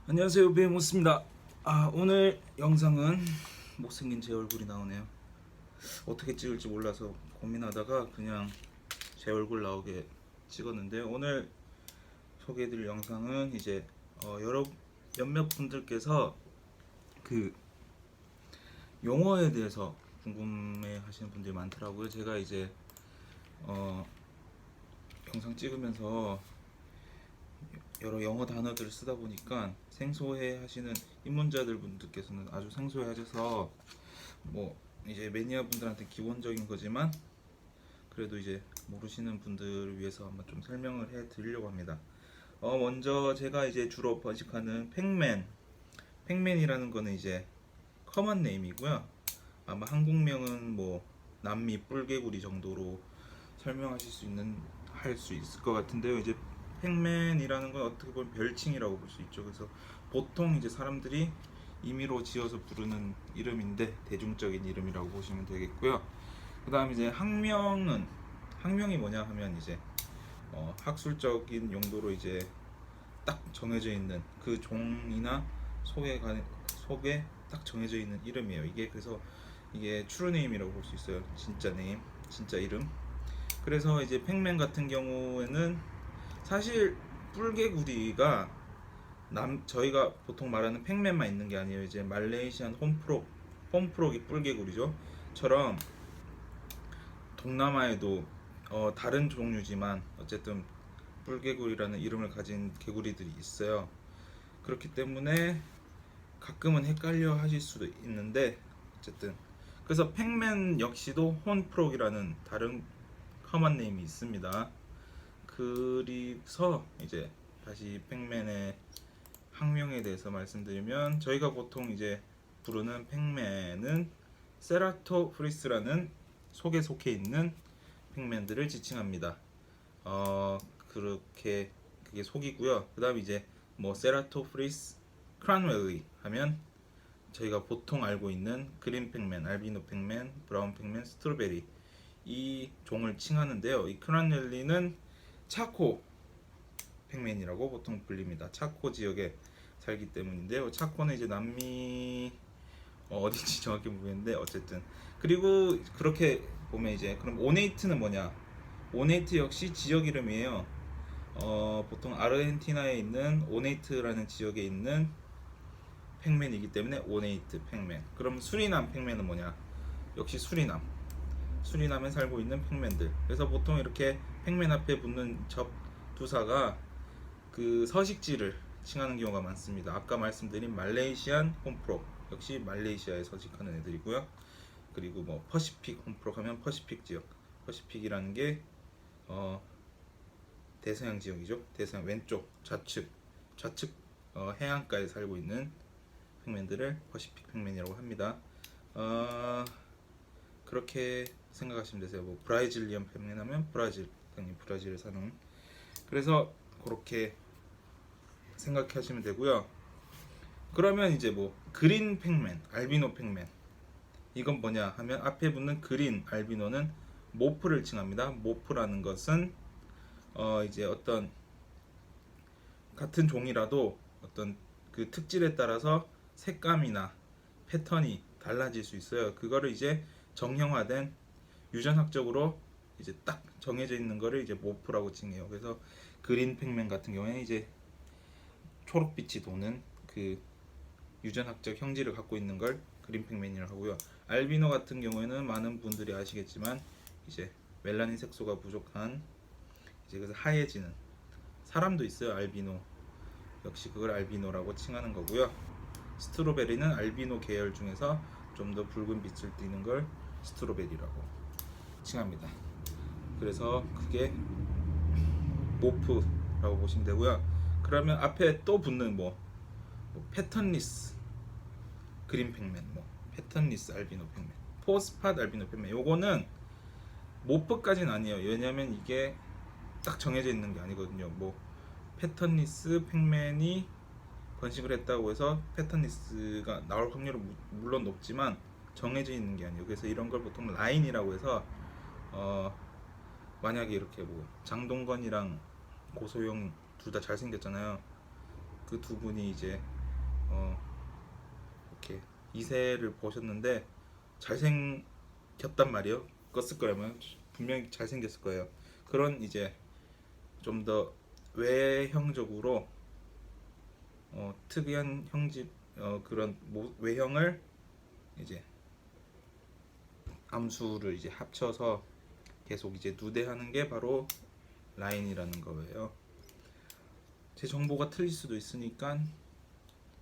안녕하세요, 배모스입니다. 오늘 영상은 못생긴 제 얼굴이 나오네요. 어떻게 찍을지 몰라서 고민하다가 그냥 제 얼굴 나오게 찍었는데요. 오늘 소개해드릴 영상은 이제 몇몇 분들께서 그 용어에 대해서 궁금해 하시는 분들이 많더라고요. 제가 이제 영상 찍으면서 여러 영어 단어들을 쓰다 보니까 생소해 하시는 입문자들 분들께서는 아주 생소해 하셔서 뭐 이제 매니아 분들한테 기본적인 거지만 그래도 이제 모르시는 분들을 위해서 한번 좀 설명을 해 드리려고 합니다. 먼저 제가 이제 주로 번식하는 팩맨이라는 거는 이제 커먼 네임이고요. 아마 한국명은 뭐 남미 뿔개구리 정도로 설명하실 수 있는 할 수 있을 것 같은데요. 이제 팩맨이라는 건 어떻게 보면 별칭이라고 볼 수 있죠. 그래서 보통 이제 사람들이 임의로 지어서 부르는 이름인데 대중적인 이름이라고 보시면 되겠고요. 그다음 이제 학명이 뭐냐 하면 이제 학술적인 용도로 이제 딱 정해져 있는 그 종이나 속에 딱 정해져 있는 이름이에요. 이게 그래서 이게 트루 네임이라고 볼 수 있어요. 진짜 네임, 진짜 이름. 그래서 이제 팩맨 같은 경우에는 사실 뿔개구리가 저희가 보통 말하는 팩맨만 있는 게 아니에요. 이제 말레이시안 홈프록이 뿔개구리죠. 처럼 동남아에도 다른 종류지만 어쨌든 뿔개구리라는 이름을 가진 개구리들이 있어요. 그렇기 때문에 가끔은 헷갈려 하실 수도 있는데 어쨌든 그래서 팩맨 역시도 혼프록이라는 다른 커먼 네임이 있습니다. 그래서 이제 다시 팩맨의 학명에 대해서 말씀드리면 저희가 보통 이제 부르는 팩맨은 세라토프리스라는 속에 속해 있는 팩맨들을 지칭합니다. 그렇게 그게 속이고요. 그다음 이제 뭐 세라토프리스 크란웰리 하면 저희가 보통 알고 있는 그린 팩맨, 알비노 팩맨, 브라운 팩맨, 스트로베리 이 종을 칭하는데요. 이 크란웰리는 차코 팩맨이라고 보통 불립니다. 차코 지역에 살기 때문인데요. 차코는 이제 남미 어딘지 정확히 모르겠는데 어쨌든 그리고 그렇게 보면 이제 그럼 오네이트는 뭐냐? 오네이트 역시 지역 이름이에요. 보통 아르헨티나에 있는 오네이트라는 지역에 있는 팩맨이기 때문에 오네이트 팩맨. 그럼 수리남 팩맨은 뭐냐? 역시 수리남에 살고 있는 팩맨들. 그래서 보통 이렇게 팩맨 앞에 붙는 접두사가 그 서식지를 칭하는 경우가 많습니다. 아까 말씀드린 말레이시안 홈프로 역시 말레이시아에 서식하는 애들이고요. 그리고 뭐 퍼시픽 홈프로 하면 퍼시픽 지역. 퍼시픽이라는 게 대서양 지역이죠. 대서양 왼쪽 좌측 해안가에 살고 있는 팩맨들을 퍼시픽 팩맨이라고 합니다. 그렇게 생각하시면 되세요. 뭐 브라질리언 팩맨 하면 당연히 브라질에 사는. 그래서 그렇게 생각하시면 되고요. 그러면 이제 뭐 그린 팩맨, 알비노 팩맨 이건 뭐냐 하면 앞에 붙는 그린 알비노는 모프를 칭합니다. 모프라는 것은 이제 어떤 같은 종이라도 어떤 그 특질에 따라서 색감이나 패턴이 달라질 수 있어요. 그거를 이제 정형화된 유전학적으로 이제 딱 정해져 있는 거를 이제 모프라고 칭해요. 그래서 그린 팩맨 같은 경우에는 이제 초록빛이 도는 그 유전학적 형질을 갖고 있는 걸 그린 팩맨이라고 하고요. 알비노 같은 경우에는 많은 분들이 아시겠지만 이제 멜라닌 색소가 부족한 이제 그래서 하얘지는 사람도 있어요. 알비노 역시 그걸 알비노라고 칭하는 거고요. 스트로베리는 알비노 계열 중에서 좀 더 붉은 빛을 띠는 걸 스트로베리라고 칭합니다. 그래서 그게 모프라고 보시면 되고요. 그러면 앞에 또 붙는 뭐 패턴리스 그린 팩맨, 뭐 패턴리스 알비노 팩맨, 포스팟 알비노 팩맨 요거는 모프까지는 아니에요. 왜냐면 이게 딱 정해져 있는 게 아니거든요. 뭐 패턴리스 팩맨이 번식을 했다고 해서 패턴리스가 나올 확률은 물론 높지만 정해져 있는 게 아니에요. 그래서 이런 걸 보통 라인이라고 해서 만약에 이렇게 뭐 장동건이랑 고소영 둘 다 잘생겼잖아요. 그 두 분이 이제 이렇게 2세를 보셨는데 잘생겼단 말이에요. 껐을 거라면 분명히 잘생겼을 거예요. 그런 이제 좀 더 외형적으로 특이한 형집 그런 외형을 이제 암수를 이제 합쳐서 계속 이제 누대하는 게 바로 라인이라는 거예요. 제 정보가 틀릴 수도 있으니까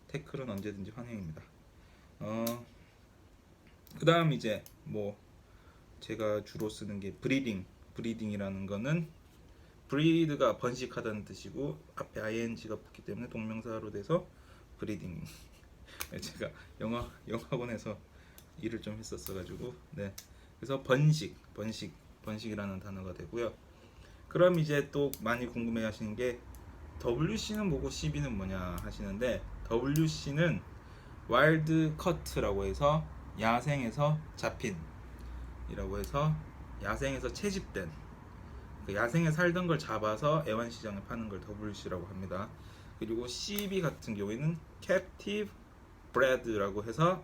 태클은 언제든지 환영입니다. 그다음 이제 뭐 제가 주로 쓰는 게 브리딩이라는 거는 브리드가 번식하다는 뜻이고 앞에 ing가 붙기 때문에 동명사로 돼서 브리딩. 제가 영어학원에서 일을 좀 했었어가지고 네. 그래서 번식이라는 단어가 되고요. 그럼 이제 또 많이 궁금해하시는 게 WC는 뭐고 CB는 뭐냐 하시는데 WC는 와일드 커트라고 해서 야생에서 잡힌 이라고 해서 야생에서 채집된 그 야생에 살던 걸 잡아서 애완시장에 파는 걸 WC라고 합니다. 그리고 CB 같은 경우에는 Captive Bred라고 해서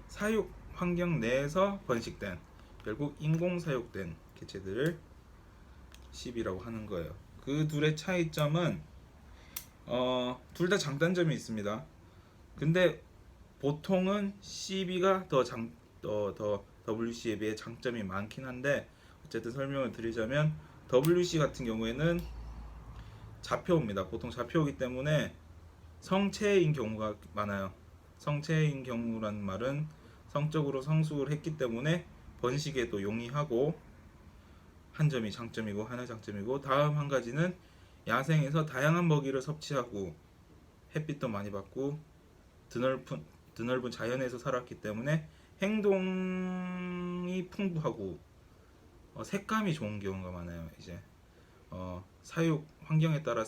사육 환경 내에서 번식된 결국 인공 사육된 개체들을 CB라고 하는 거예요. 그 둘의 차이점은 둘 다 장단점이 있습니다. 근데 보통은 CB가 더 WC에 비해 장점이 많긴 한데 어쨌든 설명을 드리자면 WC 같은 경우에는 잡혀옵니다. 보통 잡혀오기 때문에 성체인 경우가 많아요. 성체인 경우라는 말은 성적으로 성숙을 했기 때문에 번식에도 용이하고 한 점이 장점이고 하나 장점이고 다음 한 가지는 야생에서 다양한 먹이를 섭취하고 햇빛도 많이 받고 드넓은 자연에서 살았기 때문에 행동이 풍부하고 색감이 좋은 경우가 많아요. 이제 사육 환경에 따라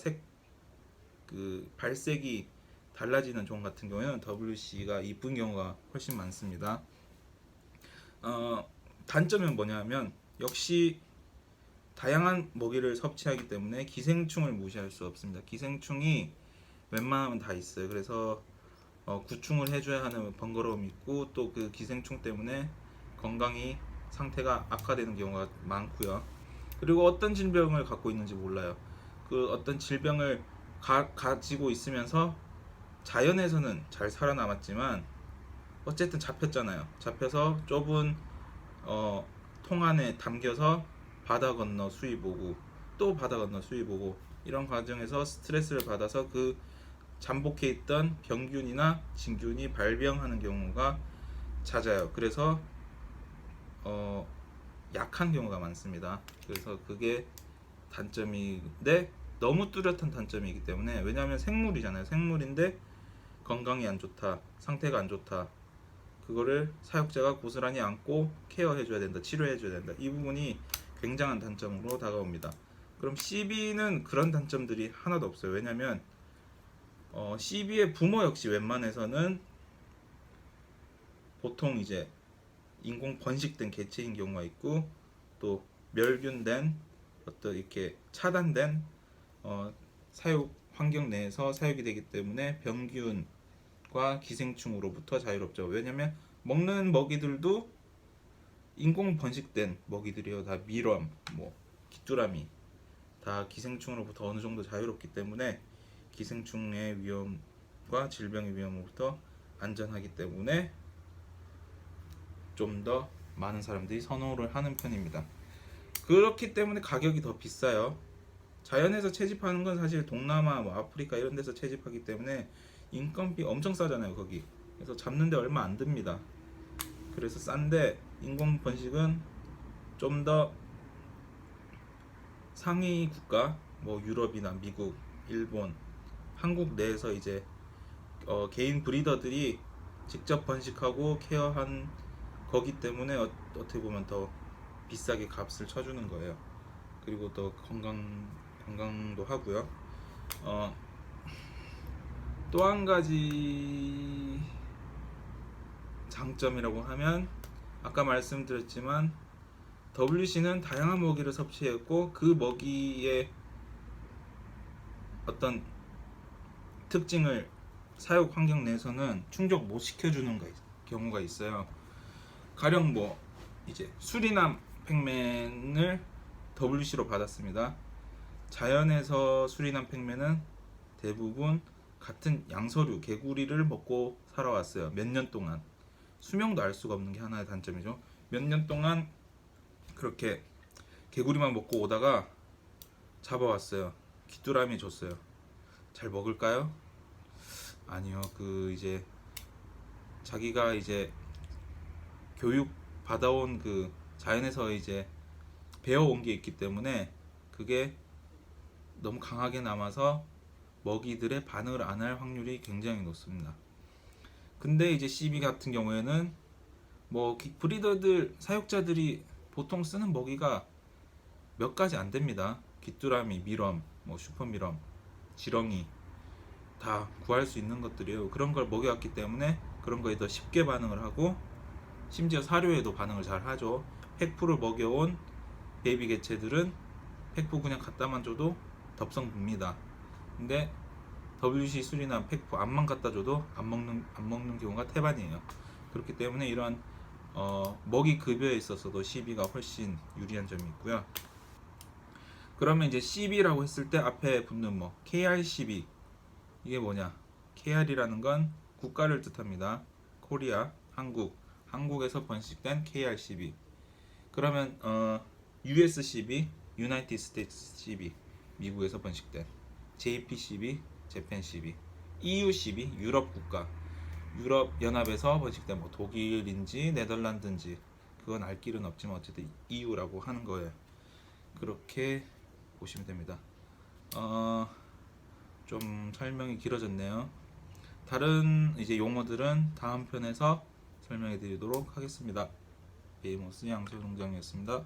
그 발색이 달라지는 종 같은 경우에는 WC가 이쁜 경우가 훨씬 많습니다. 단점은 뭐냐면 역시 다양한 먹이를 섭취하기 때문에 기생충을 무시할 수 없습니다. 기생충이 웬만하면 다 있어요. 그래서 구충을 해줘야 하는 번거로움이 있고 또 그 기생충 때문에 건강이 상태가 악화되는 경우가 많고요. 그리고 어떤 질병을 갖고 있는지 몰라요. 그 어떤 질병을 가지고 있으면서 자연에서는 잘 살아남았지만 어쨌든 잡혔잖아요. 잡혀서 좁은 통 안에 담겨서 바다 건너 수입 오고 또 바다 건너 수입 오고 이런 과정에서 스트레스를 받아서 그 잠복해 있던 병균이나 진균이 발병하는 경우가 잦아요. 그래서 약한 경우가 많습니다. 그래서 그게 단점인데 너무 뚜렷한 단점이기 때문에 왜냐하면 생물이잖아요. 생물인데 건강이 안 좋다, 상태가 안 좋다. 그거를 사육자가 고스란히 안고 케어해줘야 된다, 치료해줘야 된다. 이 부분이 굉장한 단점으로 다가옵니다. 그럼 CB는 그런 단점들이 하나도 없어요. 왜냐하면 CB의 부모 역시 웬만해서는 보통 이제 인공 번식된 개체인 경우가 있고 또 멸균된 어떤 이렇게 차단된 사육 환경 내에서 사육이 되기 때문에 병균과 기생충으로부터 자유롭죠. 왜냐면 먹는 먹이들도 인공 번식된 먹이들이요. 다 밀웜, 뭐 귀뚜라미 다 기생충으로부터 어느 정도 자유롭기 때문에 기생충의 위험과 질병의 위험으로부터 안전하기 때문에 좀 더 많은 사람들이 선호를 하는 편입니다. 그렇기 때문에 가격이 더 비싸요. 자연에서 채집하는 건 사실 동남아, 뭐 아프리카 이런 데서 채집하기 때문에 인건비 엄청 싸잖아요, 거기. 그래서 잡는데 얼마 안 듭니다. 그래서 싼데 인공 번식은 좀 더 상위 국가, 뭐 유럽이나 미국, 일본, 한국 내에서 이제 개인 브리더들이 직접 번식하고 케어한 거기 때문에 어떻게 보면 더 비싸게 값을 쳐주는 거예요. 그리고 또 건강도 하고요. 또 한 가지 장점이라고 하면 아까 말씀드렸지만 WC는 다양한 먹이를 섭취했고 그 먹이의 어떤 특징을 사육 환경 내에서는 충족 못 시켜주는 경우가 있어요. 가령 뭐 이제 수리남 팩맨을 WC로 받았습니다. 자연에서 수리남 팩맨은 대부분 같은 양서류 개구리를 먹고 살아왔어요. 몇 년 동안. 수명도 알 수가 없는 게 하나의 단점이죠. 몇 년 동안 그렇게 개구리만 먹고 오다가 잡아왔어요. 귀뚜라미 줬어요. 잘 먹을까요? 아니요. 이제 자기가 이제 교육 받아온 자연에서 이제 배워온 게 있기 때문에 그게 너무 강하게 남아서 먹이들의 반응을 안 할 확률이 굉장히 높습니다. 근데 이제 CB 같은 경우에는 뭐 브리더들 사육자들이 보통 쓰는 먹이가 몇 가지 안 됩니다. 귀뚜라미, 미럼, 뭐 슈퍼미럼, 지렁이 다 구할 수 있는 것들이에요. 그런 걸 먹여왔기 때문에 그런 거에 더 쉽게 반응을 하고 심지어 사료에도 반응을 잘 하죠. 팩푸를 먹여온 베이비 개체들은 팩푸 그냥 갖다만 줘도 덥석 붑니다. 근데 WC 수리남 팩푸 암만 갖다 줘도 안 먹는 경우가 태반이에요. 그렇기 때문에 이런 먹이 급여에 있어서도 CB가 훨씬 유리한 점이 있고요. 그러면 이제 CB라고 했을 때 앞에 붙는 뭐 KRCB 이게 뭐냐? KR이라는 건 국가를 뜻합니다. 코리아, 한국에서 번식된 KRCB. 그러면 USCB, United States CB, 미국에서 번식된 JPCB, Japan CB, EUCB, 유럽 국가, 유럽 연합에서 번식된 뭐 독일인지 네덜란드인지 그건 알 길은 없지만 어쨌든 EU라고 하는 거예요. 그렇게 보시면 됩니다. 좀 설명이 길어졌네요. 다른 이제 용어들은 다음 편에서 설명해 드리도록 하겠습니다. 베이모스 양소농장이었습니다.